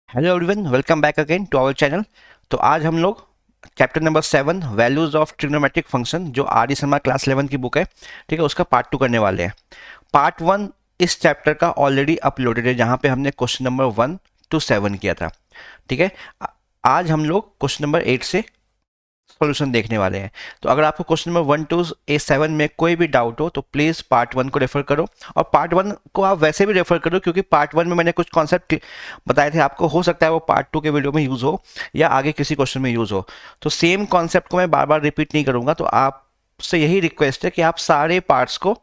Hello everyone, welcome back again to our channel. तो आज हम लोग chapter number 7 values of trigonometric function जो आर डी शर्मा क्लास 11 की बुक है, ठीक है, उसका पार्ट 2 करने वाले हैं। पार्ट 1 इस चैप्टर का ऑलरेडी अपलोडेड है, जहाँ पे हमने क्वेश्चन नंबर 1 to 7 किया था। ठीक है, आज हम लोग क्वेश्चन नंबर 8 से सॉल्यूशन देखने वाले हैं। तो अगर आपको क्वेश्चन नंबर 1 to A7 में कोई भी डाउट हो तो प्लीज़ पार्ट 1 को रेफर करो, और पार्ट 1 को आप वैसे भी रेफर करो क्योंकि पार्ट 1 में मैंने कुछ कॉन्सेप्ट बताए थे आपको, हो सकता है वो पार्ट 2 के वीडियो में यूज़ हो या आगे किसी क्वेश्चन में यूज़ हो। तो सेम कॉन्सेप्ट को मैं बार बार रिपीट नहीं करूँगा, तो आपसे यही रिक्वेस्ट है कि आप सारे पार्ट्स को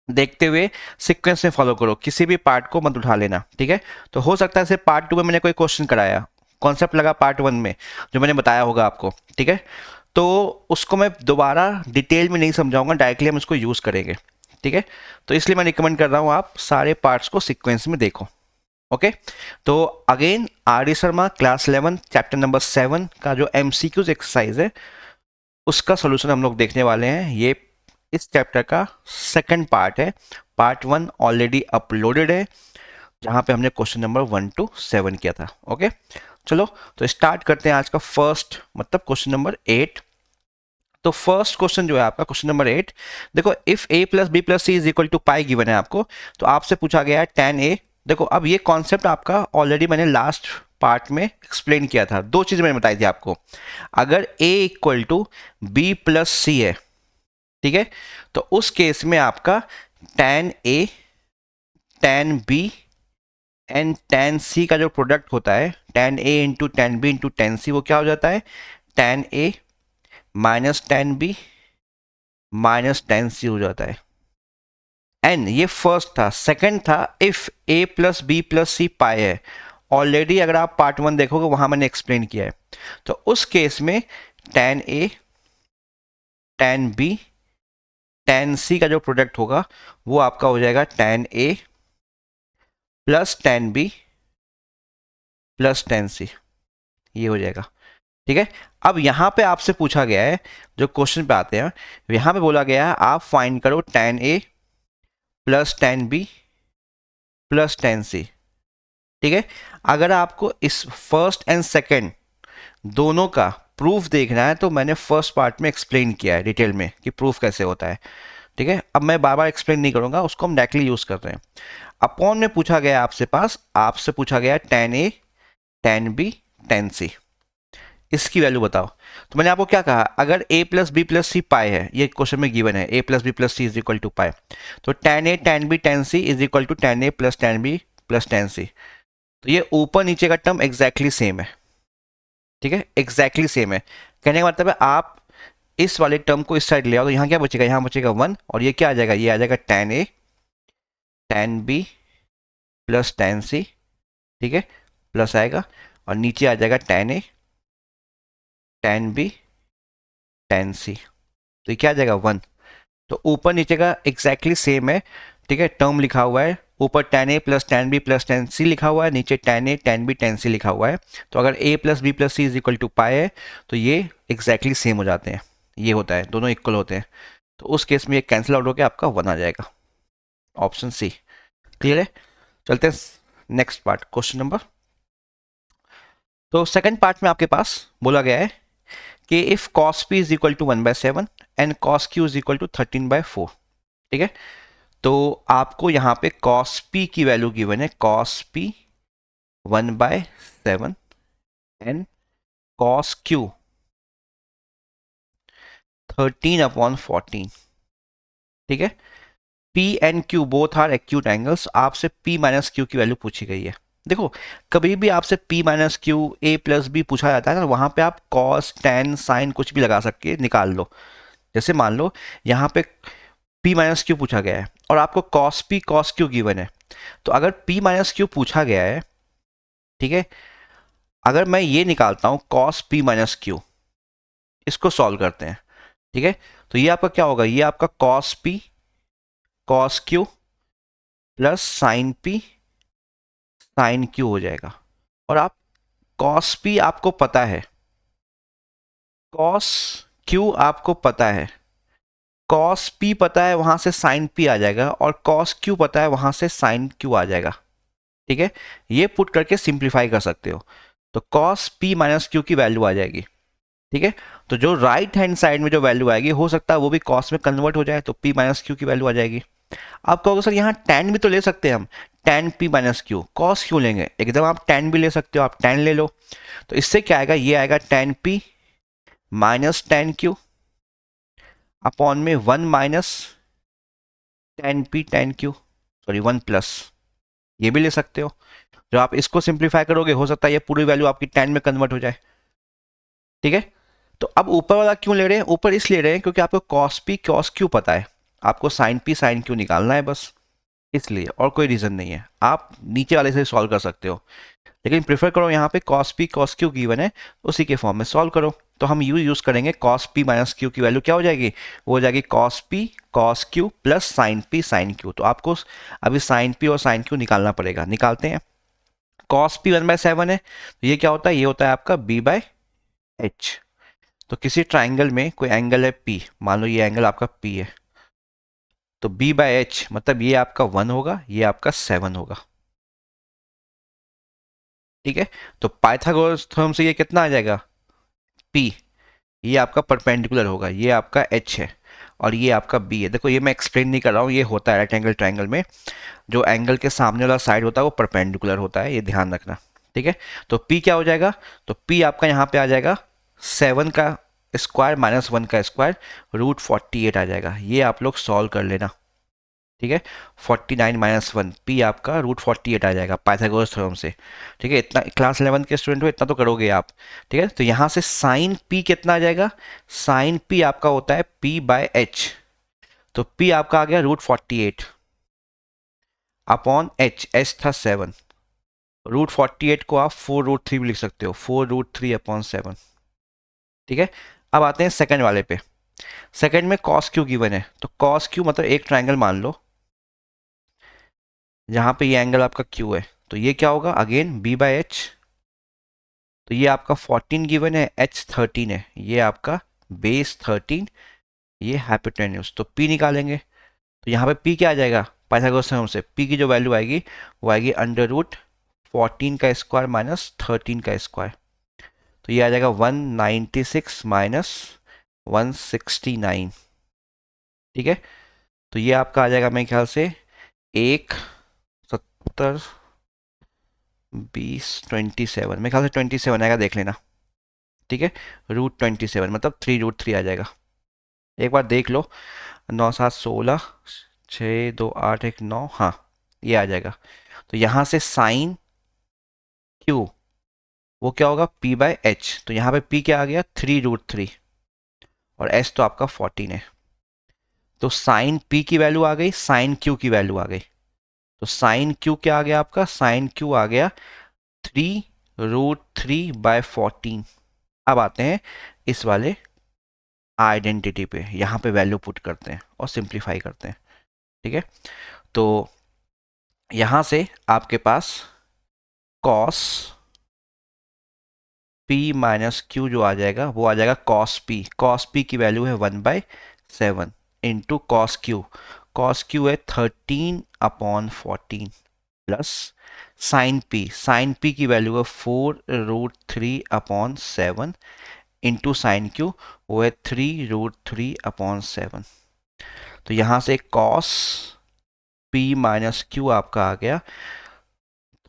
देखते हुए सीक्वेंस में फॉलो करो, किसी भी पार्ट को मत उठा लेना। ठीक है, तो हो सकता है सिर्फ पार्ट 2 में मैंने कोई क्वेश्चन कराया, कॉन्सेप्ट लगा पार्ट 1 में जो मैंने बताया होगा आपको। ठीक है, तो उसको मैं दोबारा डिटेल में नहीं समझाऊंगा, डायरेक्टली हम उसको यूज़ करेंगे। ठीक है, तो इसलिए मैं रिकमेंड कर रहा हूँ आप सारे पार्ट्स को सीक्वेंस में देखो। ओके, तो again are D Sharma class 11 chapter number 7 का जो एमसीक्यूज एक्सरसाइज है उसका सोल्यूशन हम लोग देखने वाले हैं। ये इस चैप्टर का सेकंड पार्ट है। पार्ट 1 ऑलरेडी अपलोडेड है, जहाँ पे हमने क्वेश्चन नंबर 1 to 7 किया था। ओके, चलो तो स्टार्ट करते हैं आज का फर्स्ट, मतलब क्वेश्चन नंबर 8। तो फर्स्ट क्वेश्चन जो है आपका क्वेश्चन नंबर 8, देखो if a plus B plus C is equal to pi given है आपको, तो आपसे पूछा गया है tan a। देखो अब ये कॉन्सेप्ट आपका ऑलरेडी मैंने लास्ट पार्ट में एक्सप्लेन किया था, दो चीज़ मैंने बताई थी आपको। अगर a equal to B plus C है, ठीक है, तो उस केस में आपका tan a tan b and tan c का जो प्रोडक्ट होता है tan a into tan b into tan c, वो क्या हो जाता है tan a minus tan b minus tan c हो जाता है। एन ये फर्स्ट था। सेकंड था if a plus B plus C pi है, ऑलरेडी अगर आप पार्ट 1 देखोगे वहां मैंने एक्सप्लेन किया है। तो उस केस में tan a tan b tan c का जो प्रोडक्ट होगा वो आपका हो जाएगा tan a plus tan b plus tan c, ये हो जाएगा। ठीक है, अब यहां पे आपसे पूछा गया है, जो क्वेश्चन पे आते हैं, यहां पे बोला गया है आप फाइंड करो tan a plus tan b plus tan c। ठीक है, अगर आपको इस फर्स्ट एंड सेकंड दोनों का प्रूफ देखना है तो मैंने फर्स्ट पार्ट में एक्सप्लेन किया है डिटेल में कि प्रूफ कैसे होता है। ठीक है, अब मैं बार बार एक्सप्लेन नहीं करूंगा, उसको हम डायरेक्टली यूज कर रहे हैं। अपॉन में पूछा गया आपसे पूछा गया tan a tan b tan c, इसकी वैल्यू बताओ। तो मैंने आपको क्या कहा, अगर a plus B plus C pi है, ये क्वेश्चन में गिवन है a plus B plus C is equal to pi, तो tan a tan b tan c is equal to tan a plus tan b plus tan c। तो ये ऊपर नीचे का टर्म एग्जैक्टली सेम है। ठीक है, एग्जैक्टली सेम है, कहने का मतलब है आप इस वाले टर्म को इस साइड ले आओ तो यहाँ क्या बचेगा, यहाँ बचेगा 1, और ये क्या आ जाएगा, ये आ जाएगा tan a tan b plus tan c। ठीक है, प्लस आएगा और नीचे आ जाएगा tan a tan b tan c, तो ये क्या आ जाएगा 1। तो ऊपर नीचे का एग्जैक्टली सेम है। ठीक है, टर्म लिखा हुआ है, ऊपर tan a plus tan b plus tan c लिखा हुआ है, नीचे tan a tan b tan c लिखा हुआ है। तो अगर a plus B plus C is equal to pi है तो ये एग्जैक्टली सेम हो जाते हैं, ये होता है, दोनों इक्वल होते हैं। तो उस केस में ये कैंसिल आउट होकर आपका 1 आ जाएगा, ऑप्शन सी। क्लियर है, चलते हैं नेक्स्ट पार्ट, क्वेश्चन नंबर। तो सेकंड पार्ट में आपके पास बोला गया है कि if cos p is equal to 1/7 and cos q is equal to 13/4। ठीक है, तो आपको यहाँ पे cos p की वैल्यू गिवन है, cos p 1/7 and cos q 13/14। ठीक है, p एंड q both are acute angles, आपसे p माइनस q की वैल्यू पूछी गई है। देखो कभी भी आपसे p minus q a plus b पूछा जाता है ना, वहां पे आप cos tan sin कुछ भी लगा सकते निकाल लो। जैसे मान लो यहाँ पे p माइनस क्यू पूछा गया है और आपको cos p cos q given है, तो अगर p माइनस क्यू पूछा गया है, ठीक है, अगर मैं ये निकालता हूं cos p माइनस क्यू, इसको सॉल्व करते हैं। ठीक है, तो ये आपका क्या होगा, ये आपका cos p cos q plus sin p sin q हो जाएगा। और आप cos p आपको पता है, cos q आपको पता है, cos p पता है, वहां से sin p आ जाएगा, और cos q पता है, वहां से sin q आ जाएगा। ठीक है, ये पुट करके सिंप्लीफाई कर सकते हो, तो कॉस पी माइनस क्यू की वैल्यू आ जाएगी। ठीक है, तो जो राइट हैंड साइड में जो वैल्यू आएगी हो सकता है वो भी कॉस में कन्वर्ट हो जाए, तो पी माइनस क्यू की वैल्यू आ जाएगी। आप कहोगे सर यहाँ टेन भी तो ले सकते हैं हम, ten P minus Q, cos क्यों लेंगे, एकदम आप टेन भी ले सकते हो, आप टेन ले लो। तो इससे क्या आएगा, ये आएगा tan P minus tan Q upon में one minus tan P tan Q, sorry one plus, ये भी ले सकते हो। जो आप इसको सिंप्लीफाई करोगे हो सकता है ये पूरी वैल्यू आपकी टेन में कन्वर्ट हो जाए। ठीक है, तो अब ऊपर वाला क्यों ले रहे हैं, ऊपर इसलिए ले रहे हैं क्योंकि आपको कॉस पी कॉस क्यू पता है, आपको साइन पी साइन क्यू निकालना है बस, इसलिए, और कोई रीज़न नहीं है। आप नीचे वाले से सॉल्व कर सकते हो, लेकिन प्रीफर करो यहाँ पे cos p cos q given है उसी के फॉर्म में सॉल्व करो। तो हम यू यूज़ करेंगे, कॉस पी माइनस क्यू की वैल्यू क्या हो जाएगी, वो हो जाएगी cos p cos q plus sine p sine q. तो आपको अभी साइन पी और साइन क्यू निकालना पड़ेगा, निकालते हैं। कॉस पी 1/7 है, तो ये क्या होता है, ये होता है आपका b/h। तो किसी ट्राइंगल में कोई एंगल है p, मान लो ये एंगल आपका p है, तो b/h मतलब ये आपका 1 होगा, ये आपका 7 होगा। ठीक है, तो पाइथागोरस थ्योरम से ये कितना आ जाएगा, p, ये आपका परपेंडिकुलर होगा, ये आपका h है और ये आपका b है। देखो ये मैं एक्सप्लेन नहीं कर रहा हूँ, ये होता है राइट एंगल ट्राइंगल में जो एंगल के सामने वाला साइड होता है वो परपेंडिकुलर होता है, ये ध्यान रखना। ठीक है, तो p क्या हो जाएगा, तो p आपका यहाँ पे आ जाएगा 7 का स्क्वायर माइनस 1 का स्क्वायर √48 आ जाएगा, ये आप लोग सॉल्व कर लेना। ठीक है, 49 माइनस 1 पी आपका √48 आ जाएगा पाइथागोरस थ्योरम से। ठीक है, इतना क्लास 11 के स्टूडेंट हो, इतना तो करोगे आप। ठीक है, तो यहाँ से साइन पी कितना आ जाएगा, साइन पी आपका होता है p/h, तो p आपका आ गया √48 अपॉन h था 7, √48 को आप 4√3 भी लिख सकते हो, 4√3 अपॉन 7। ठीक है, अब आते हैं सेकंड वाले पे। सेकंड में कॉस क्यू गिवन है, तो कॉस क्यू मतलब एक ट्राइंगल मान लो जहां पे ये एंगल आपका क्यू है, तो ये क्या होगा अगेन b/h, तो ये आपका 14 गिवन है, h 13 है, ये आपका बेस 13, ये हाइपोटेन्यूज, तो p निकालेंगे। तो यहाँ पे p क्या आ जाएगा, पाइथागोरस थ्योरम से p की जो वैल्यू आएगी वो आएगी √14 का स्क्वायर माइनस 13 का स्क्वायर, तो ये आ जाएगा 196 माइनस 169। ठीक है, तो ये आपका आ जाएगा मेरे ख्याल से 1 70 20 27, मेरे ख्याल से 27 आएगा, देख लेना। ठीक है, √27 मतलब 3√3 आ जाएगा, एक बार देख लो। 9 7 16 6 2 8 1 9, हाँ ये आ जाएगा। तो यहाँ से साइन क्यू वो क्या होगा p/h, तो यहाँ पे p क्या आ गया 3√3 और s तो आपका 14 है, तो साइन p की वैल्यू आ गई, साइन q की वैल्यू आ गई। तो साइन q क्या आ गया आपका, साइन q आ गया 3√3/14। अब आते हैं इस वाले आइडेंटिटी पे, यहाँ पे वैल्यू पुट करते हैं और सिंप्लीफाई करते हैं। ठीक है, तो यहाँ से आपके पास कॉस p माइनस क्यू जो आ जाएगा वो आ जाएगा कॉस p की वैल्यू है 1/7 इंटू कॉस क्यू है 13/14 प्लस साइन p की वैल्यू है 4√3/7 इंटू साइन क्यू वो है 3√3/7। तो यहाँ से कॉस p माइनस क्यू आपका आ गया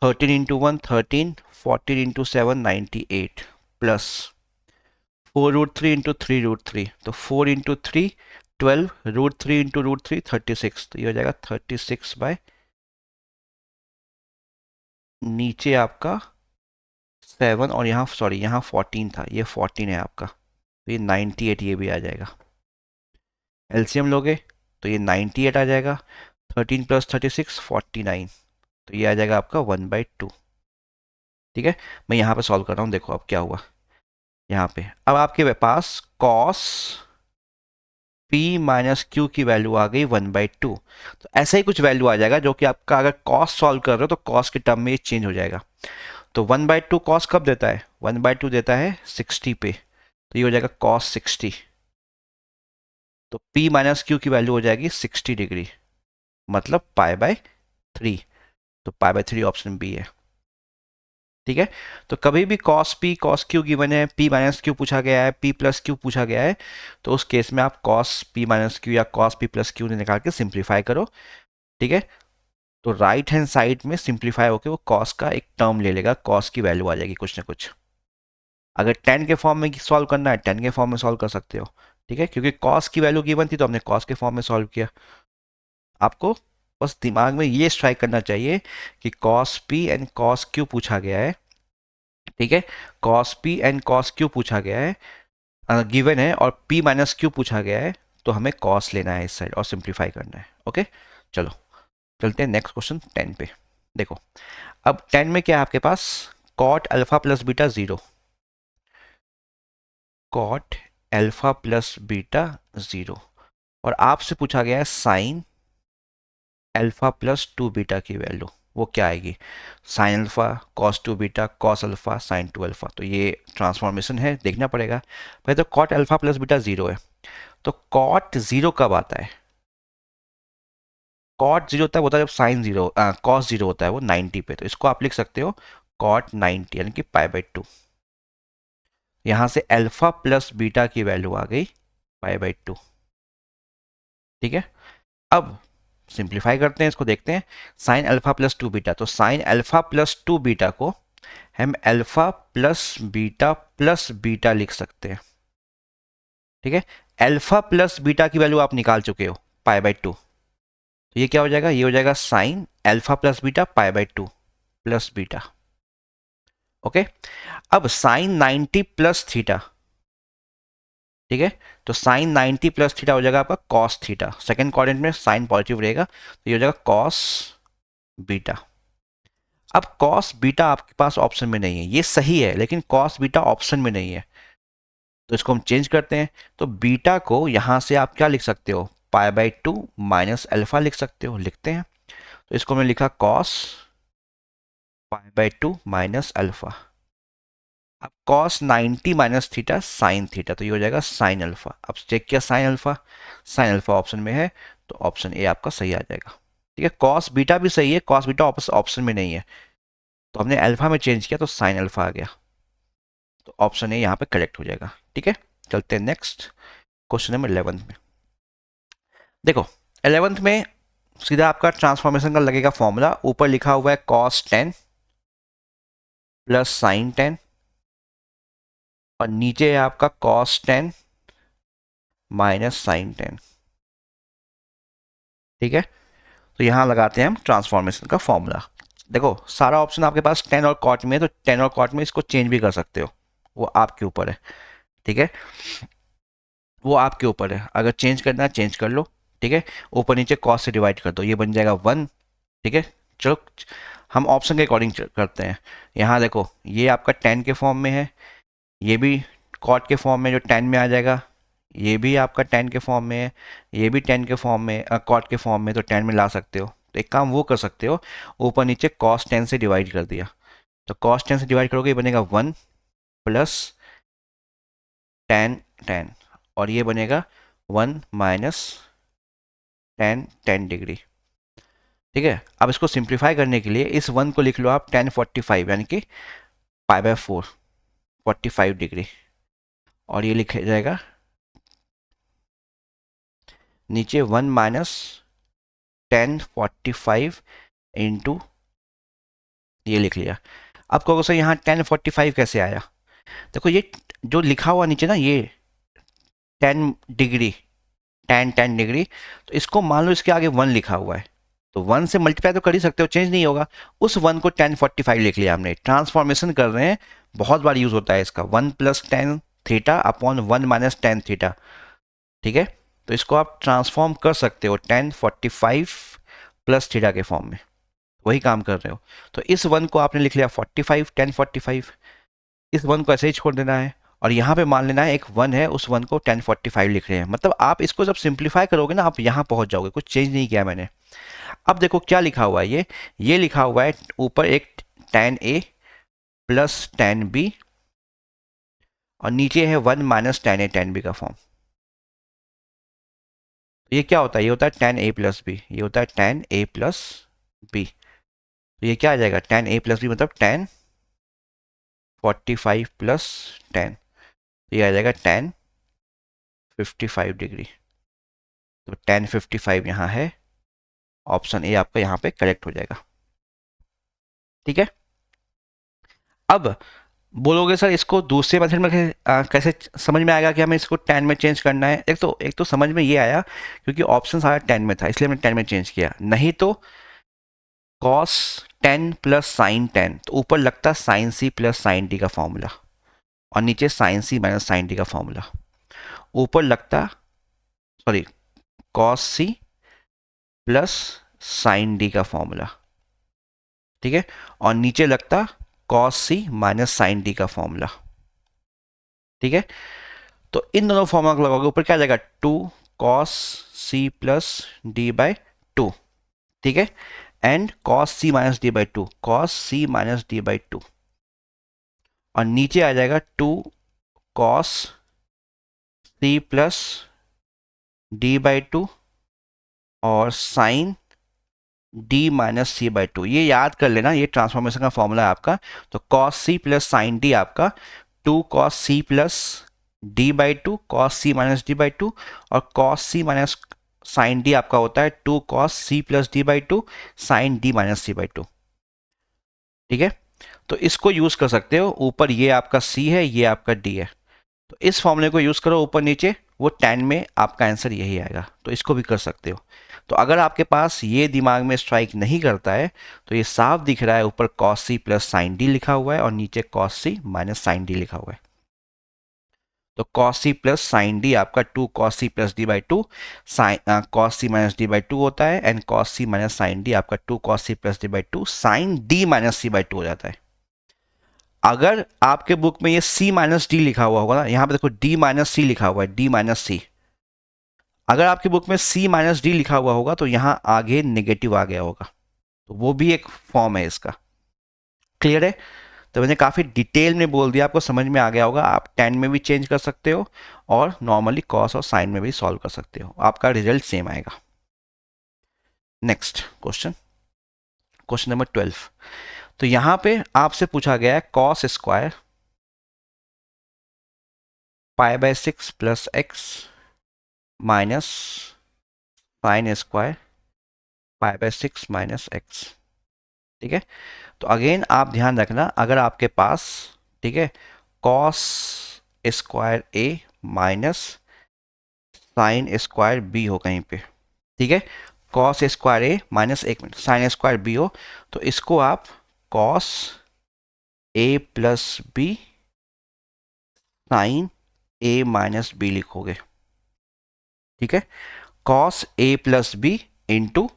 13 इंटू 1 13, 14 इंटू 7 98 प्लस 4√3 इंटू 3√3, तो 4 इंटू 3 12, √3 इंटू √3 36, तो ये हो जाएगा 36 बाय नीचे आपका 7 और यहाँ सॉरी यहाँ 14 था, ये 14 है आपका, तो ये 98 ये भी आ जाएगा। एलसीएम लोगे तो ये 98 आ जाएगा, 13 प्लस 36 49, तो ये आ जाएगा आपका 1/2। ठीक है, मैं यहाँ पे सॉल्व कर रहा हूँ, देखो अब क्या हुआ यहाँ पे। अब आपके पास कॉस p माइनस क्यू की वैल्यू आ गई 1/2, तो ऐसा ही कुछ वैल्यू आ जाएगा जो कि आपका अगर कॉस सॉल्व कर रहे हो तो कॉस के टर्म में ये चेंज हो जाएगा। तो 1/2 कॉस कब देता है, 1/2 देता है 60 पे, तो ये हो जाएगा कॉस 60, तो p माइनस क्यू की वैल्यू हो जाएगी 60 डिग्री मतलब π/3। तो π/3 ऑप्शन बी है। ठीक है, तो कभी भी cos p cos q given है, p माइनस क्यू पूछा गया है, p प्लस क्यू पूछा गया है, तो उस केस में आप cos p माइनस क्यू या cos p प्लस क्यू निकाल के सिंप्लीफाई करो। ठीक है, तो राइट हैंड साइड में सिंप्लीफाई होकर वो cos का एक टर्म ले लेगा, cos की वैल्यू आ जाएगी कुछ ना कुछ। अगर tan के फॉर्म में सॉल्व करना है tan के फॉर्म में सॉल्व कर सकते हो। ठीक है, क्योंकि cos की वैल्यू गिवन थी तो हमने cos के फॉर्म में सॉल्व किया। आपको बस दिमाग में ये स्ट्राइक करना चाहिए कि cos p and cos q पूछा गया है। ठीक है, cos p and cos q पूछा गया है, गिवन है, और p माइनस क्यू पूछा गया है, तो हमें cos लेना है इस साइड और सिंप्लीफाई करना है। ओके, चलो चलते हैं नेक्स्ट क्वेश्चन 10 पे। देखो, अब 10 में क्या है आपके पास, cot alpha plus beta 0, cot alpha plus beta 0, और आपसे पूछा गया है साइन अल्फा प्लस 2 बीटा की वैल्यू, वो क्या आएगी, sine alpha cos 2 beta cos alpha sign 2 alpha. तो ये ट्रांसफॉर्मेशन है, देखना पड़ेगा। पहले तो कॉट अल्फा प्लस बीटा 0 है, तो कॉट 0 कब आता है, कॉट 0 होता है, वो होता है जब साइन 0 कॉस 0 होता है, वो 90 पे। तो इसको आप लिख सकते हो कॉट 90 यानी कि π/2। यहाँ से अल्फा प्लस बीटा की वैल्यू आ गई π/2। ठीक है, अब सिंप्लीफाई करते हैं, इसको देखते हैं। साइन अल्फा प्लस 2 बीटा, तो साइन अल्फा प्लस 2 बीटा को हम अल्फा प्लस बीटा लिख सकते हैं। ठीक है, अल्फा प्लस बीटा की वैल्यू आप निकाल चुके हो π/2, तो ये क्या हो जाएगा, ये हो जाएगा sine alpha plus beta π/2 plus beta. Okay, अब साइन 90 प्लस थीटा। ठीक है, तो साइन 90 प्लस थीटा हो जाएगा आपका कॉस थीटा, सेकंड क्वाड्रेंट में साइन पॉजिटिव रहेगा, तो ये हो जाएगा कॉस बीटा। अब कॉस बीटा आपके पास ऑप्शन में नहीं है, ये सही है लेकिन कॉस बीटा ऑप्शन में नहीं है, तो इसको हम चेंज करते हैं। तो बीटा को यहां से आप क्या लिख सकते हो, π/2 माइनस अल्फा लिख सकते हो, लिखते हैं। तो इसको हमने लिखा कॉस π/2 माइनस अल्फा। अब cos 90 minus theta sine theta, तो ये हो जाएगा साइन अल्फा। अब चेक किया साइन अल्फा ऑप्शन में है, तो ऑप्शन ए आपका सही आ जाएगा। ठीक है, कॉस बीटा भी सही है, कॉस बीटा ऑप्शन में नहीं है, तो हमने अल्फा में चेंज किया तो साइन अल्फा आ गया, तो ऑप्शन ए यहाँ पे करेक्ट हो जाएगा। ठीक है, चलते हैं नेक्स्ट क्वेश्चन नंबर 11 में। देखो 11th में सीधा आपका ट्रांसफॉर्मेशन का लगेगा फॉर्मूला, ऊपर लिखा हुआ है cos 10 प्लस साइन 10, और नीचे है आपका cos 10 माइनस साइन 10। ठीक है, तो यहां लगाते हैं हम ट्रांसफॉर्मेशन का फॉर्मूला। देखो सारा ऑप्शन आपके पास 10 और cot में है, तो 10 और cot में इसको चेंज भी कर सकते हो, वो आपके ऊपर है। ठीक है, वो आपके ऊपर है, अगर चेंज करना है चेंज कर लो। ठीक है, ऊपर नीचे cos से डिवाइड कर दो, ये बन जाएगा 1। ठीक है, चलो हम ऑप्शन के अकॉर्डिंग करते हैं। यहाँ देखो ये आपका 10 के फॉर्म में है, ये भी कॉट के फॉर्म में जो 10 में आ जाएगा, ये भी आपका 10 के फॉर्म में है, ये भी 10 के फॉर्म में कॉट के फॉर्म में, तो 10 में ला सकते हो। तो एक काम वो कर सकते हो, ऊपर नीचे cos 10 से डिवाइड कर दिया, तो cos 10 से डिवाइड करोगे ये बनेगा 1 प्लस टेन 10, और ये बनेगा 1 माइनस टेन डिग्री। ठीक है, अब इसको सिंप्लीफाई करने के लिए इस 1 को लिख लो आप tan 45 यानी कि π/4 45 डिग्री, और ये लिखा जाएगा नीचे 1 माइनस tan 45 इंटू, ये लिख लिया। अब कहोगे सर यहाँ tan 45 कैसे आया, देखो ये जो लिखा हुआ नीचे ना, ये 10 डिग्री tan डिग्री, तो इसको मान लो इसके आगे 1 लिखा हुआ है, तो 1 से मल्टीप्लाई तो कर ही सकते हो, चेंज नहीं होगा। उस 1 को tan 45 लिख लिया हमने, ट्रांसफॉर्मेशन कर रहे हैं, बहुत बार यूज होता है इसका, 1 plus tan theta upon 1 minus tan theta. ठीक है, तो इसको आप ट्रांसफॉर्म कर सकते हो tan 45 प्लस थीटा के फॉर्म में, वही काम कर रहे हो। तो इस 1 को आपने लिख लिया 45 tan 45, इस 1 को ऐसे ही छोड़ देना है, और यहाँ पे मान लेना है एक 1 है, उस 1 को tan 45 लिख रहे हैं। मतलब आप इसको जब सिंप्लीफाई करोगे ना, आप यहाँ पहुँच जाओगे, कुछ चेंज नहीं किया मैंने। अब देखो क्या लिखा हुआ है, ये लिखा हुआ है ऊपर एक tan A plus tan B, और नीचे है 1 minus tan A tan B का फॉर्म। ये क्या होता है, ये होता है tan A प्लस B, ये होता है tan A प्लस B। तो ये क्या आ जाएगा, tan a प्लस बी मतलब tan 45 प्लस 10, ये आ जाएगा tan 55 डिग्री। तो tan 55 यहाँ है, ऑप्शन ए आपका यहाँ पे करेक्ट हो जाएगा। ठीक है। अब बोलोगे सर इसको दूसरे मेथड में कैसे समझ में आएगा कि हमें इसको 10 में चेंज करना है। एक तो समझ में ये आया क्योंकि ऑप्शन सारा 10 में था, इसलिए मैंने 10 में चेंज किया। नहीं तो cos 10 प्लस साइन 10, तो ऊपर लगता sine c plus sine d का फॉर्मूला, और नीचे sine c minus sine d का फॉर्मूला। ऊपर लगता, sorry, cos c plus sine d का फॉर्मूला, ठीक है, और नीचे लगता cos c minus sine d का फॉर्मूला। ठीक है। तो इन दोनों फॉर्मूला को लगाओगे, ऊपर क्या आ जाएगा, 2 cos c plus D by 2। ठीक है। And cos c minus D by 2, cos c minus D by 2, और नीचे आ जाएगा 2 cos c plus D by 2 और sine D minus C by 2। ये याद कर लेना, ये ट्रांसफॉर्मेशन का फॉर्मूला है आपका। तो cos c plus sine D आपका 2 cos c plus D by 2, cos c minus D by 2, और cos c minus sine D आपका होता है 2 cos c plus D by 2 sine D minus C by 2। ठीक है। तो इसको यूज कर सकते हो, ऊपर ये आपका c है, ये आपका d है, तो इस फॉर्मूले को यूज करो ऊपर नीचे, वो 10 में आपका आंसर यही आएगा। तो इसको भी कर सकते हो। तो अगर आपके पास ये दिमाग में स्ट्राइक नहीं करता है, तो ये साफ दिख रहा है, ऊपर cos c plus sine d लिखा हुआ है और नीचे cos c minus sine d लिखा हुआ है। तो cos c plus sine D आपका 2 cos c plus D by 2 sine cos c minus D by 2 होता है, and cos c minus sine D आपका 2 cos c plus D by 2 sine D minus C by 2 हो जाता है। अगर आपके book में ये c माइनस डी लिखा हुआ होगा ना, यहाँ पे देखो d माइनस सी लिखा हुआ है, d माइनस सी, अगर आपकी बुक में c माइनस डी लिखा हुआ होगा तो यहाँ आगे नेगेटिव आ गया होगा, तो वो भी एक फॉर्म है इसका। क्लियर है। तो मैंने काफ़ी डिटेल में बोल दिया, आपको समझ में आ गया होगा। आप 10 में भी चेंज कर सकते हो और नॉर्मली कॉस और साइन में भी सॉल्व कर सकते हो, आपका रिजल्ट सेम आएगा। Next question, question number 12। तो यहाँ पे आपसे पूछा गया है cos square pi by 6 plus x minus sine square pi by 6 minus x. ठीक है। तो अगेन आप ध्यान रखना, अगर आपके पास, ठीक है, cos square a minus sine square B हो कहीं पे, ठीक है, कॉस स्क्वायर ए माइनस एक मिनट साइन स्क्वायर बी हो, तो इसको आप cos a plus B sign A minus B लिखोगे। ठीक है। Cos a plus B into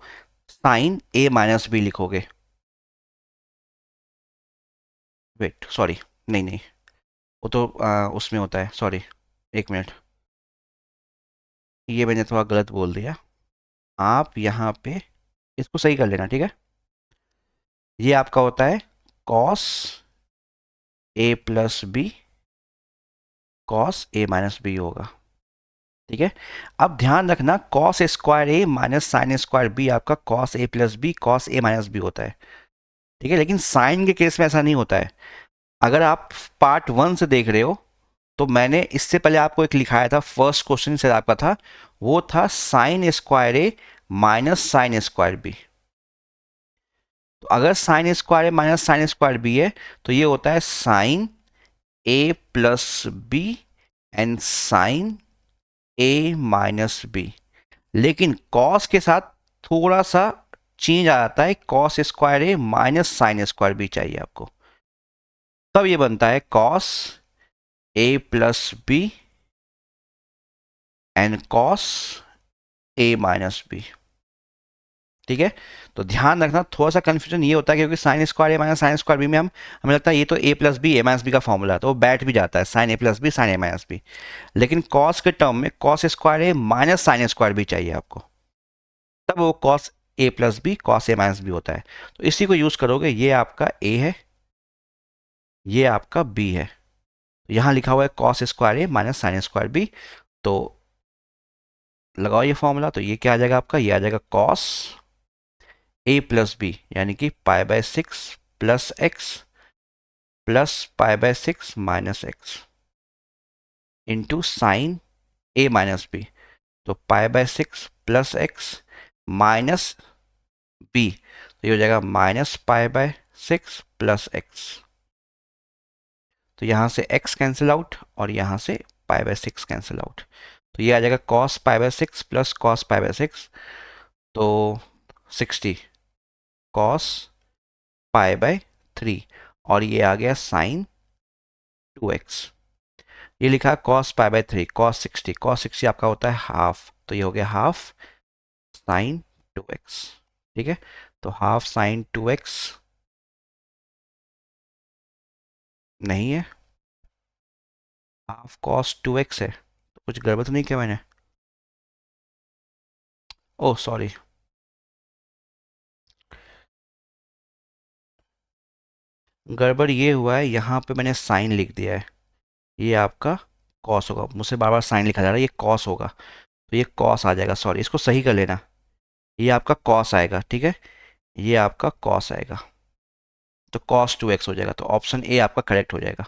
sine A minus B लिखोगे। वेट, सॉरी, नहीं नहीं, वो तो उसमें होता है, सॉरी, एक मिनट, ये मैंने थोड़ा गलत बोल दिया। आप यहाँ पे इसको सही कर लेना। ठीक है। ये आपका होता है cos a plus B cos a minus B होगा। ठीक है। अब ध्यान रखना, cos square a minus sine square B आपका cos a plus B cos a minus B होता है। ठीक है। लेकिन साइन के केस में ऐसा नहीं होता है। अगर आप पार्ट 1 से देख रहे हो, तो मैंने इससे पहले आपको एक लिखाया था, फर्स्ट क्वेश्चन से आपका था, वो था sine square a minus sine square b. तो अगर sine square a minus sine square b है, तो ये होता है sine a plus b and sine A minus b. लेकिन कॉस के साथ थोड़ा सा चेंज आ जाता है, cos square a minus sine square b चाहिए आपको, तब ये बनता है cos a plus b and cos a minus b. ठीक है। तो ध्यान रखना, थोड़ा सा कंफ्यूजन ये होता है क्योंकि sign square a minus sine square B में हमें लगता है ये तो ए प्लस बी ए माइनस बी का फॉर्मूला है, तो वो बैठ भी जाता है, sine a plus B sign A minus b. लेकिन कॉस के टर्म में cos square a minus sine square b चाहिए आपको, तब वो cos a plus B cos a minus B होता है। तो इसी को यूज करोगे। ये आपका ए है, ये आपका बी है, तो यहाँ लिखा हुआ है cos square a minus sine square b. तो लगाओ ये फॉर्मूला, तो ये क्या आ जाएगा आपका, ये आ जाएगा कॉस ए प्लस बी यानी कि pi by 6 plus x plus pi by 6 minus x into sine A minus B. तो pi by 6 plus x minus B, तो ये हो जाएगा minus pi by 6 plus x. तो यहाँ से x कैंसिल आउट और यहाँ से पाई बाय 6 कैंसिल आउट, तो ये आ जाएगा cos pi by 6 plus cos pi by 6, तो 60 cos पाई बाय 3, और ये आ गया साइन 2x। ये लिखा cos पाई बाय 3 cos 60 आपका होता है हाफ, तो ये हो गया हाफ साइन 2x। ठीक है, तो हाफ साइन 2x नहीं है, हाफ cos 2x है। तो कुछ गड़बड़ तो नहीं किया मैंने? ओह सॉरी, गड़बड़ ये हुआ है, यहाँ पे मैंने साइन लिख दिया है, ये आपका कॉस होगा। मुझसे बार बार साइन लिखा जा रहा है, ये कॉस होगा, तो ये कॉस आ जाएगा। सॉरी, इसको सही कर लेना, ये आपका कॉस आएगा। ठीक है, ये आपका कॉस आएगा, तो कॉस 2x हो जाएगा, तो ऑप्शन ए आपका करेक्ट हो जाएगा।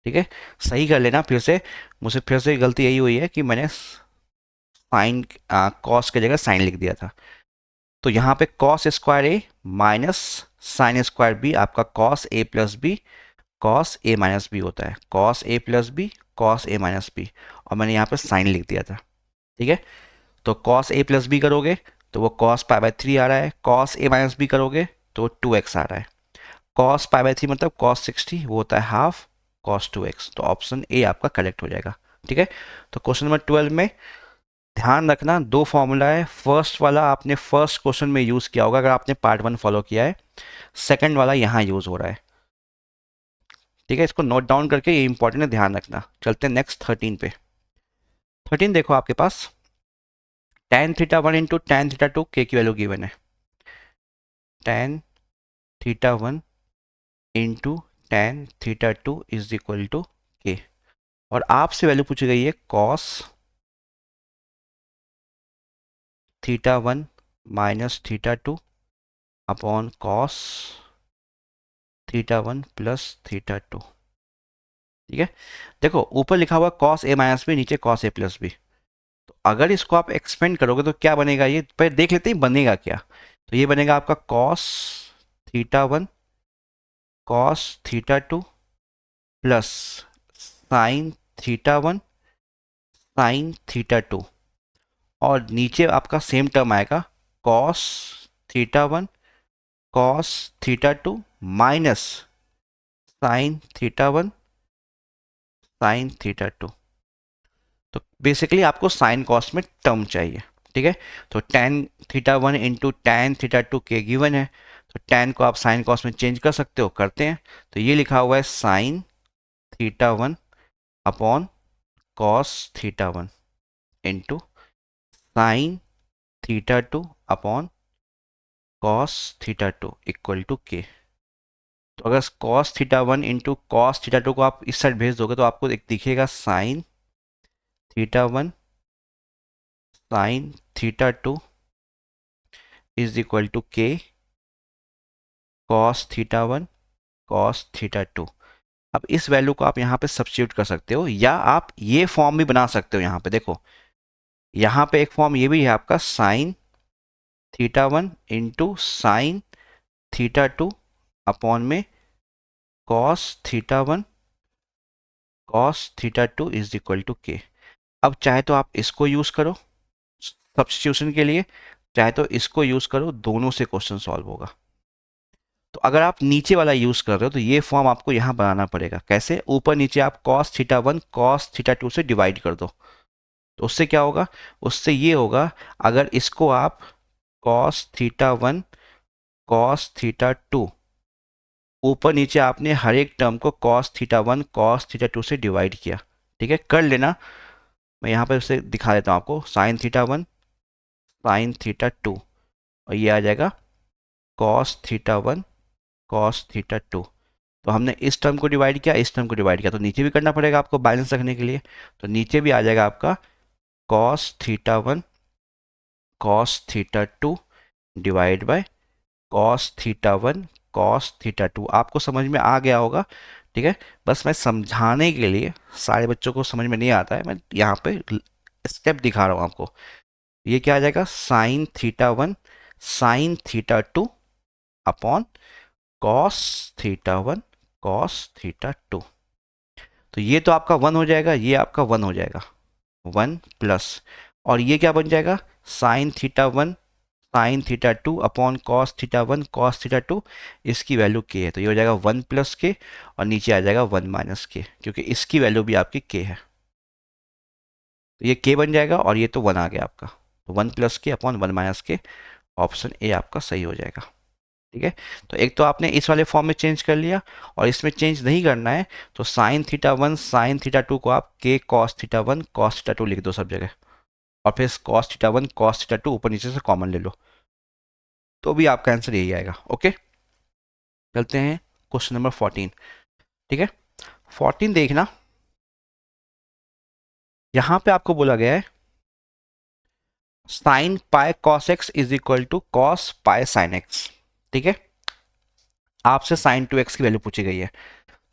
ठीक है, सही कर लेना फिर से, मुझसे फिर से गलती यही हुई है कि मैंने साइन कॉस की जगह साइन लिख दिया था। तो यहाँ पे cos square a minus sine square B आपका cos a plus B cos a minus B होता है, cos a plus B cos a minus B, और मैंने यहाँ पे साइन लिख दिया था। ठीक है, तो कॉस ए प्लस बी करोगे तो वो कॉस पाई बाय 3 आ रहा है, कॉस ए माइनस बी करोगे तो 2x आ रहा है, कॉस पाई बाय 3 मतलब कॉस 60 वो होता है हाफ कॉस 2x, तो ऑप्शन ए आपका करेक्ट हो जाएगा। ठीक है, तो क्वेश्चन नंबर 12 में ध्यान रखना दो फॉर्मूला है, फर्स्ट वाला आपने फर्स्ट क्वेश्चन में यूज़ किया होगा अगर आपने पार्ट 1 फॉलो किया है, सेकंड वाला यहाँ यूज़ हो रहा है। ठीक है, इसको नोट डाउन करके, ये इंपॉर्टेंट है, ध्यान रखना। चलते हैं नेक्स्ट 13 पे। 13 देखो आपके पास tan theta 1 into tan theta 2 k की वैल्यू गिवन है, tan theta 1 into tan theta 2 is equal to k, और आपसे वैल्यू पूछी गई है cos theta 1 minus theta 2 upon cos theta 1 plus theta 2। ठीक है, देखो ऊपर लिखा हुआ cos a माइनस बी, नीचे cos a प्लस बी, तो अगर इसको आप एक्सपेंड करोगे तो क्या बनेगा, ये पहले देख लेते हैं बनेगा क्या। तो ये बनेगा आपका cos theta 1 cos theta 2 plus sign theta 1 sine theta 2, और नीचे आपका सेम टर्म आएगा cos theta 1 cos theta 2 minus sign theta 1 sine theta 2। तो बेसिकली आपको साइन कॉस में टर्म चाहिए। ठीक है, तो tan theta 1 into tan theta 2 के गिवन है, तो tan को आप साइन कॉस में चेंज कर सकते हो, करते हैं। तो ये लिखा हुआ है sine theta 1 upon cos theta 1 into sine theta 2 upon cos theta 2 equal to k. तो अगर cos theta 1 into cos theta 2 को आप इस साइड भेज दोगे तो आपको एक दिखेगा sine theta 1 sine theta 2 is equal to k cos theta 1 cos theta 2। अब इस वैल्यू को आप यहाँ पे सब्स्टिट्यूट कर सकते हो, या आप ये फॉर्म भी बना सकते हो। यहाँ पे देखो, यहाँ पे एक फॉर्म ये भी है आपका sine theta 1 into sine theta 2 upon में cos theta 1 cos theta 2 is equal to K. अब चाहे तो आप इसको यूज़ करो सब्स्टिट्यूशन के लिए, चाहे तो इसको यूज़ करो, दोनों से क्वेश्चन सॉल्व होगा। तो अगर आप नीचे वाला यूज़ कर रहे हो तो ये फॉर्म आपको यहाँ बनाना पड़ेगा। कैसे? ऊपर नीचे आप कॉस थीटा 1 कॉस थीटा 2 से डिवाइड कर दो, तो उससे क्या होगा, उससे ये होगा, अगर इसको आप कॉस थीटा 1 कॉस थीटा 2, ऊपर नीचे आपने हर एक टर्म को कॉस थीटा 1 कॉस थीटा 2 से डिवाइड किया। ठीक है, कर लेना, मैं यहाँ पर उसे दिखा देता हूँ आपको। साइन थीटा 1 साइन थीटा 2, और ये आ जाएगा कॉस थीटा 1 कॉस थीटा 2। तो हमने इस टर्म को डिवाइड किया, इस टर्म को डिवाइड किया, तो नीचे भी करना पड़ेगा आपको बैलेंस रखने के लिए। तो नीचे भी आ जाएगा आपका cos theta 1 cos theta 2 divide by cos theta one cos theta two. आपको समझ में आ गया होगा, ठीक है। बस मैं समझाने के लिए, सारे बच्चों को समझ में नहीं आता है, मैं यहाँ पे स्टेप दिखा रहा हूँ आपको। ये क्या आ जाएगा, sine theta one sine theta two upon cos theta one cos theta two. तो ये तो आपका वन हो जाएगा, ये आपका वन हो जाएगा, वन प्लस, और ये क्या बन जाएगा, sine theta one sine theta two upon cos theta one cos theta two. इसकी वैल्यू के है, तो ये हो जाएगा वन प्लस के, और नीचे आ जाएगा वन माइनस के, क्योंकि इसकी वैल्यू भी आपकी के है। तो ये के बन जाएगा, और ये तो वन आ गया आपका, तो वन प्लस के अपॉन वन माइनस के, ऑप्शन ए आपका सही हो जाएगा। ठीक है, तो एक तो आपने इस वाले फॉर्म में चेंज कर लिया, और इसमें चेंज नहीं करना है तो sine theta one sine theta two को आप के cos theta one cos theta two लिख दो सब जगह, और फिर cos theta one cos theta two ऊपर नीचे से कॉमन ले लो, तो भी आपका आंसर यही आएगा। ओके, चलते हैं क्वेश्चन नंबर 14। ठीक है, 14 देखना, यहां पे आपको बोला गया है sine pi cos x is equal to cos pi sine x. ठीक है, आपसे साइन टू एक्स की वैल्यू पूछी गई है,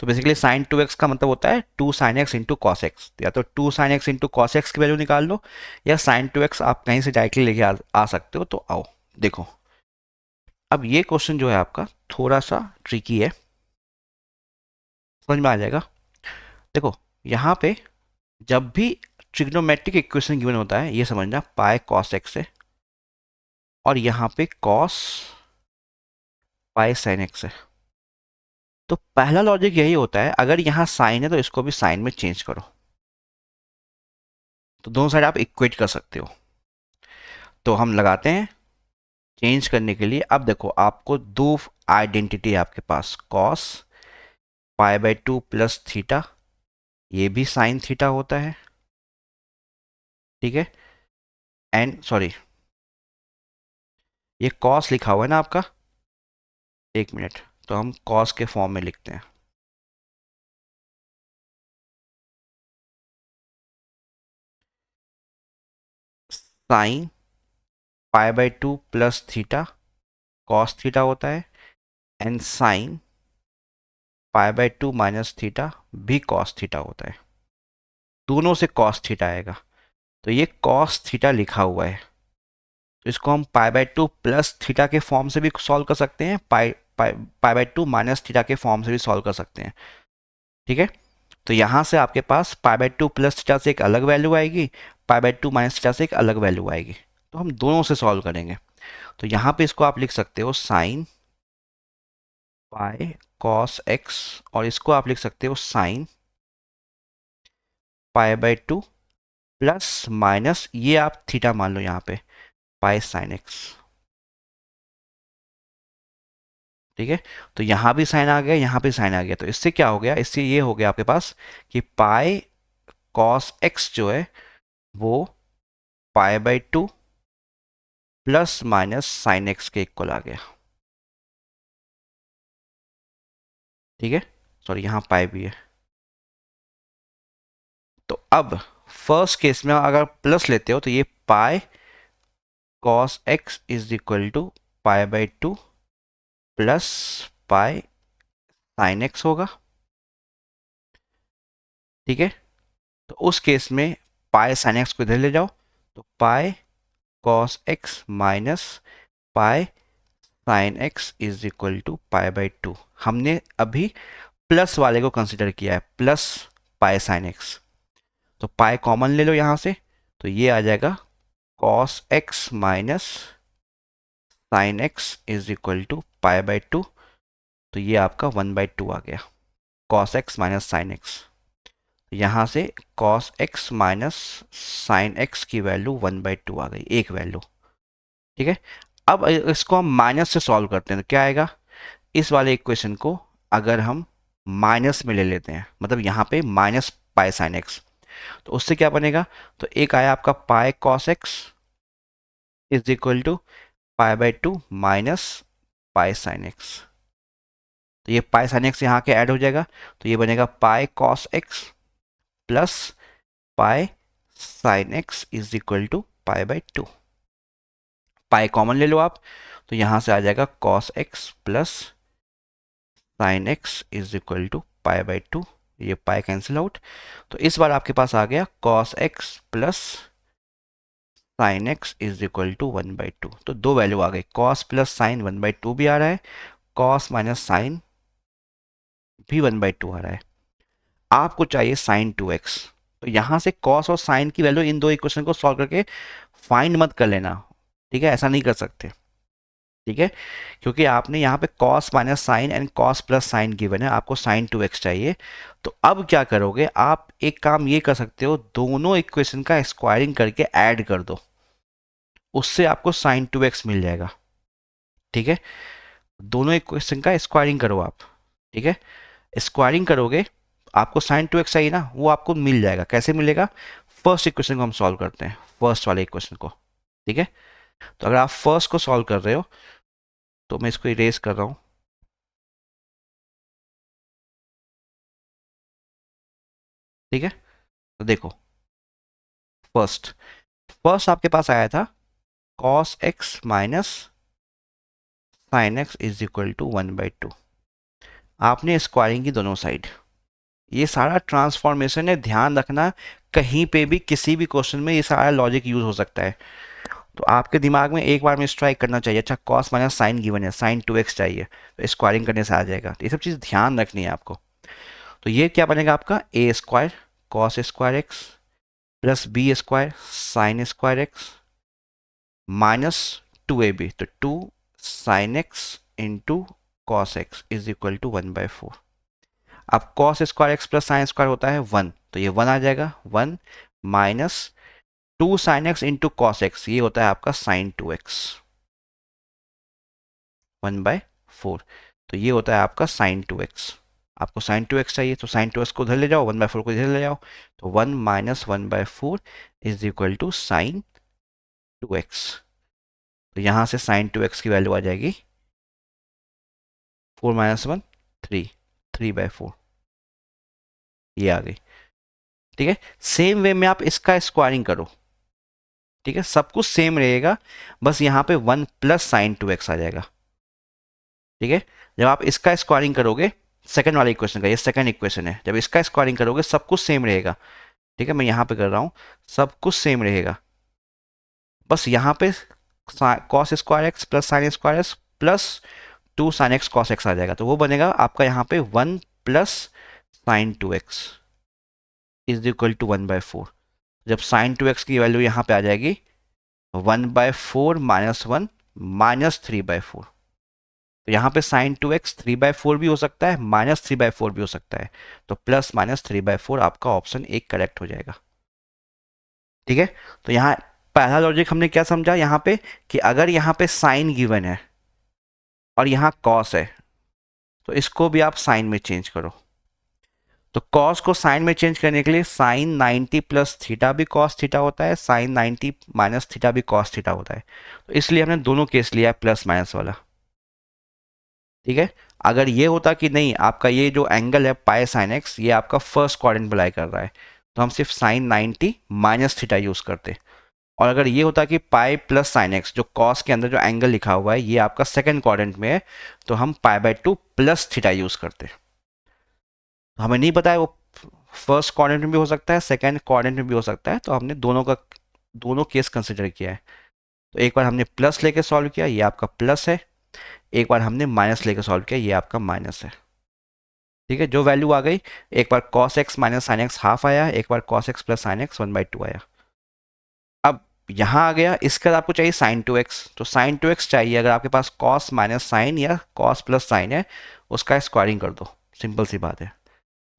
तो बेसिकली साइन टू एक्स का मतलब होता है two sine x into cos x, या तो two sine x into cos x की वैल्यू निकाल लो, या साइन टू एक्स आप कहीं से डायरेक्टली लेके आ सकते हो। तो आओ देखो, अब ये क्वेश्चन जो है आपका थोड़ा सा ट्रिकी है, समझ में आ जाएगा। देखो यहाँ पे जब भी ट्रिग्नोमेट्रिक इक्वेशन गिवन होता है, ये समझना पाई कॉस एक्स है, और यहाँ पे कॉस पाई साइन एक्स है। तो पहला लॉजिक यही होता है, अगर यहाँ साइन है तो इसको भी साइन में चेंज करो, तो दोनों साइड आप इक्वेट कर सकते हो। तो हम लगाते हैं चेंज करने के लिए। अब देखो आपको दो आइडेंटिटी है आपके पास, cos pi by two plus theta, ये भी साइन थीटा होता है। ठीक है, एंड सॉरी, ये कॉस लिखा हुआ है ना आपका, एक मिनट, तो हम कॉस के फॉर्म में लिखते हैं, sine pi by two plus theta cos theta होता है, and sine pi by two minus theta भी कॉस थीटा होता है। दोनों से कॉस थीटा आएगा, तो ये कॉस थीटा लिखा हुआ है, तो इसको हम pi by two plus theta के फॉर्म से भी सॉल्व कर सकते हैं, pi pi pi by two minus theta के फॉर्म से भी सॉल्व कर सकते हैं। ठीक है, तो यहाँ से आपके पास pi by two plus theta से एक अलग वैल्यू आएगी, pi by two minus theta से एक अलग वैल्यू आएगी, तो हम दोनों से सॉल्व करेंगे। तो यहाँ पे इसको आप लिख सकते हो साइन पाई कॉस एक्स, और इसको आप लिख सकते हो sine pi by two plus minus, ये आप थीटा मान लो यहाँ पे, पाई साइन एक्स। ठीक है, तो यहाँ भी साइन आ गया, यहाँ भी साइन आ गया, तो इससे क्या हो गया, इससे ये हो गया आपके पास कि पाई कॉस एक्स जो है वो पाई by two plus minus sine x के इक्वल आ गया। ठीक है, सॉरी यहाँ पाई भी है। तो अब फर्स्ट केस में अगर प्लस लेते हो तो ये pi cos x is equal to pi by two plus pi sine x होगा। ठीक है, तो उस केस में पाई साइन एक्स को इधर ले जाओ, तो pi cos x minus pi sine x is equal to pi by two. हमने अभी प्लस वाले को कंसिडर किया है, प्लस पाई साइन एक्स, तो पाई कॉमन ले लो यहाँ से, तो ये आ जाएगा cos x minus sine x is equal to pi by two, तो ये आपका वन बाई टू आ गया, cos x minus sine x. यहाँ से cos x minus sine x की वैल्यू वन बाई टू आ गई, एक वैल्यू। ठीक है, अब इसको हम माइनस से सॉल्व करते हैं, तो क्या आएगा, इस वाले इक्वेशन को अगर हम माइनस में ले लेते हैं, मतलब यहाँ पे माइनस पाई साइन एक्स, तो उससे क्या बनेगा, तो एक आया आपका pi cos x is equal to pi by two minus pi sine x, तो ये पाई साइन एक्स यहाँ के ऐड हो जाएगा, तो ये बनेगा pi cos x plus pi sine x is equal to pi by two. Pi common ले लो आप, तो यहाँ से आ जाएगा cos x plus sine x is equal to pi by two, ये पाई कैंसिल आउट। तो इस बार आपके पास आ गया cos x plus sine x is equal to 1/2। तो दो वैल्यू आ गई, cos प्लस साइन 1/2 भी आ रहा है, cos माइनस साइन भी 1/2 आ रहा है। आपको चाहिए साइन 2x। तो यहाँ से cos और साइन की वैल्यू इन दो इक्वेशन को सॉल्व करके फाइंड मत कर लेना, ठीक है, ऐसा नहीं कर सकते, ठीक है, क्योंकि आपने यहाँ पे cos minus sine and cos plus sine given है, आपको साइन 2x चाहिए। तो अब क्या करोगे आप, एक काम ये कर सकते हो, दोनों इक्वेशन का स्क्वायरिंग करके ऐड कर दो, उससे आपको साइन 2x मिल जाएगा, ठीक है। दोनों इक्वेशन का स्क्वायरिंग करो आप, ठीक है, स्क्वायरिंग करोगे आपको साइन 2x चाहिए ना, वो आपको मिल जाएगा। कैसे मिलेगा, फर्स्ट इक्वेशन को हम सॉल्व करते हैं, फर्स्ट वाले इक्वेशन को, ठीक है। तो अगर आप फर्स्ट को सॉल्व कर रहे हो तो मैं इसको इरेज कर रहा हूं, ठीक है। तो देखो फर्स्ट, फर्स्ट आपके पास आया था cos x minus sine x is equal to 1/2। आपने स्क्वायरिंग की दोनों साइड, ये सारा ट्रांसफॉर्मेशन है, ध्यान रखना कहीं पे भी किसी भी क्वेश्चन में ये सारा लॉजिक यूज हो सकता है। तो आपके दिमाग में एक बार में स्ट्राइक करना चाहिए, अच्छा cos माइनस साइन गिवन है, साइन 2x चाहिए, तो स्क्वायरिंग करने से आ जाएगा। तो ये सब चीज़ ध्यान रखनी है आपको। तो ये क्या बनेगा आपका A square cos square x plus B square sine square x minus 2ab, तो 2 sine x into cos x is equal to 1/4। अब cos square x plus sine square होता है 1, तो ये 1 आ जाएगा, 1 minus 2 sine x into cos x, ये होता है आपका साइन 2x 1/4। तो ये होता है आपका साइन 2x। आपको साइन 2x चाहिए तो साइन 2x को उधर ले जाओ, 1/4 को इधर ले जाओ, तो 1 minus 1/4 is equal to sine 2x। तो यहाँ से साइन 2x की वैल्यू आ जाएगी 4 माइनस 1 3, 3/4, ये आ गई, ठीक है। सेम वे में आप इसका स्क्वायरिंग करो, ठीक है, सब कुछ सेम रहेगा, बस यहाँ पे 1 प्लस साइन 2x आ जाएगा, ठीक है। जब आप इसका स्क्वायरिंग करोगे, सेकंड वाले इक्वेशन का, ये सेकंड इक्वेशन है, जब इसका स्क्वायरिंग करोगे सब कुछ सेम रहेगा, ठीक है। मैं यहाँ पे कर रहा हूँ, सब कुछ सेम रहेगा, बस यहाँ पे cos square x plus sine square x plus 2 sine x cos x आ जाएगा, तो वो बनेगा आपका यहाँ पे 1 plus sine 2x is equal to 1/4। जब साइन 2x की वैल्यू यहाँ पे आ जाएगी 1/4 माइनस 1 माइनस 3/4। तो यहाँ पे साइन 2x 3/4 भी हो सकता है, माइनस 3/4 भी हो सकता है, तो प्लस माइनस 3/4 आपका ऑप्शन एक करेक्ट हो जाएगा, ठीक है। तो यहाँ पहला लॉजिक हमने क्या समझा यहाँ पे, कि अगर यहाँ पे साइन गिवन है और यहाँ कॉस है, तो इसको भी आप साइन में चेंज करो। तो कॉस को साइन में चेंज करने के लिए साइन 90 प्लस थीटा भी कॉस थीटा होता है, साइन 90 माइनस थीटा भी कॉस थीटा होता है, तो इसलिए हमने दोनों केस लिया है प्लस माइनस वाला, ठीक है। अगर ये होता कि नहीं, आपका ये जो एंगल है पाई साइन एक्स, ये आपका फर्स्ट क्वाड्रेंट में लाई कर रहा है, तो हम सिर्फ साइन 90 माइनस थीटा यूज करते। और अगर ये होता कि पाई प्लस साइन एक्स, जो कॉस के अंदर जो एंगल लिखा हुआ है ये आपका सेकंड क्वाड्रेंट में है, तो हम पाई/2 प्लस थीटा यूज करते। हमें नहीं पता है वो फर्स्ट क्वाड्रेंट में भी हो सकता है, सेकंड क्वाड्रेंट में भी हो सकता है, तो हमने दोनों केस कंसिडर किया है। तो एक बार हमने प्लस लेके सॉल्व किया, ये आपका प्लस है, एक बार हमने माइनस लेके सॉल्व किया, ये आपका माइनस है, ठीक है। जो वैल्यू आ गई, एक बार cos x minus sine x half आया, एक बार cos x plus sine x 1/2 आया। अब यहाँ आ गया, इसका आपको चाहिए साइन 2x, तो साइन 2x चाहिए, अगर आपके पास कॉस माइनस साइन या कॉस प्लस साइन है, उसका स्क्वायरिंग कर दो, सिंपल सी बात है।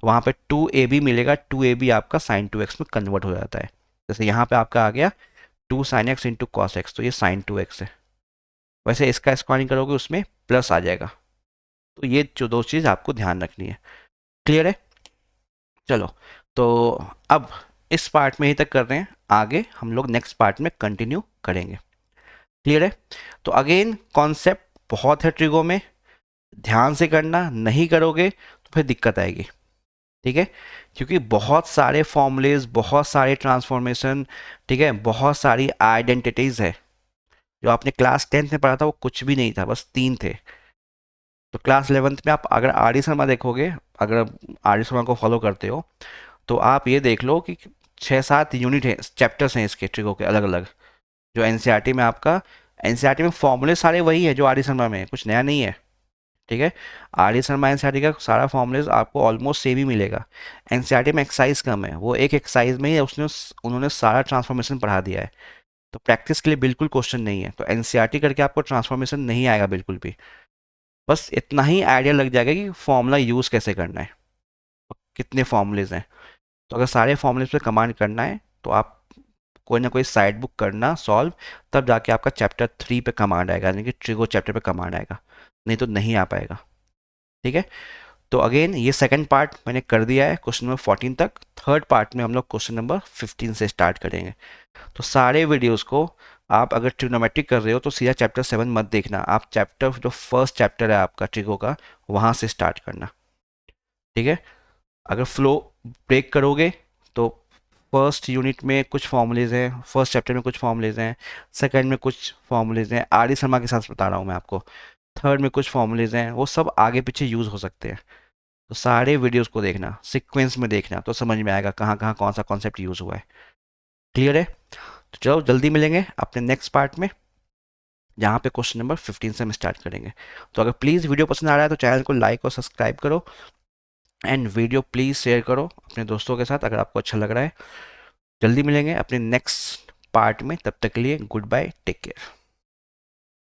तो वहाँ पे 2ab मिलेगा, 2ab आपका साइन 2x में कन्वर्ट हो जाता है। जैसे यहाँ पे आपका आ गया 2 sine x into cos x, तो ये साइन 2x है, वैसे इसका स्क्वायरिंग करोगे उसमें प्लस आ जाएगा। तो ये जो दो चीज़ आपको ध्यान रखनी है, क्लियर है। चलो, तो अब इस पार्ट में ही तक कर रहे हैं, आगे हम लोग नेक्स्ट पार्ट में कंटिन्यू करेंगे, क्लियर है। तो अगेन कॉन्सेप्ट बहुत है ट्रिगो में, ध्यान से करना, नहीं करोगे तो फिर दिक्कत आएगी, ठीक है, क्योंकि बहुत सारे फॉर्मूलेज, बहुत सारे ट्रांसफॉर्मेशन, ठीक है, बहुत सारी आइडेंटिटीज है, जो आपने क्लास 10th में पढ़ा था वो कुछ भी नहीं था, बस 3 थे। तो क्लास 11th में आप अगर आर डी शर्मा देखोगे, अगर आर डी शर्मा को फॉलो करते हो, तो आप ये देख लो कि 6-7 यूनिट है, चैप्टर्स हैं इसके ट्रिको के अलग अलग। जो एनसीईआरटी में आपका, एनसीईआरटी में फॉर्मूले सारे वही है जो आर डी शर्मा में है, कुछ नया नहीं है। ठीक है, आर डी शर्मा एनसीईआरटी का सारा फॉर्मूलेज आपको ऑलमोस्ट सेम ही मिलेगा। एनसीईआरटी में एक्सरसाइज कम है, वो एक एक्सरसाइज में ही उन्होंने सारा ट्रांसफॉर्मेशन पढ़ा दिया है। तो प्रैक्टिस के लिए बिल्कुल क्वेश्चन नहीं है, तो एनसीईआरटी करके आपको ट्रांसफॉर्मेशन नहीं आएगा बिल्कुल भी। बस इतना ही आइडिया लग जाएगा कि फॉर्मूला यूज़ कैसे करना है, कितने फॉर्मूलेज हैं। तो अगर सारे फॉर्मूलेज पे कमांड करना है तो आप कोई ना कोई साइड बुक करना सॉल्व, तब जाके आपका चैप्टर 3 पे कमांड आएगा, यानी कि ट्रिगो चैप्टर पे कमांड आएगा, नहीं तो नहीं आ पाएगा। ठीक है, तो अगेन ये सेकंड पार्ट मैंने कर दिया है क्वेश्चन नंबर 14 तक। थर्ड पार्ट में हम लोग क्वेश्चन नंबर 15 से स्टार्ट करेंगे। तो सारे वीडियोस को आप अगर ट्रिग्नोमेट्रिक कर रहे हो तो सीधा चैप्टर 7 मत देखना, आप चैप्टर जो फर्स्ट चैप्टर है आपका ट्रिगो का, वहाँ से स्टार्ट करना। ठीक है, अगर फ्लो ब्रेक करोगे तो फर्स्ट यूनिट में कुछ फॉर्मूलेज हैं, फर्स्ट चैप्टर में कुछ फॉर्मूलेज हैं, सेकंड में कुछ फॉर्मूलेज हैं, आर डी शर्मा के साथ बता रहा हूँ मैं आपको, थर्ड में कुछ फॉर्मूलेज हैं, वो सब आगे पीछे यूज़ हो सकते हैं। तो सारे वीडियोस को देखना, सीक्वेंस में देखना, तो समझ में आएगा कहाँ कहाँ कौन सा कॉन्सेप्ट यूज़ हुआ है। क्लियर है? तो चलो जल्दी मिलेंगे अपने नेक्स्ट पार्ट में, जहाँ पे क्वेश्चन नंबर 15 से हम स्टार्ट करेंगे। तो अगर प्लीज़ वीडियो पसंद आ रहा है तो चैनल को लाइक और सब्सक्राइब करो, एंड वीडियो प्लीज़ शेयर करो अपने दोस्तों के साथ अगर आपको अच्छा लग रहा है। जल्दी मिलेंगे अपने नेक्स्ट पार्ट में, तब तक के लिए गुड बाय, टेक केयर।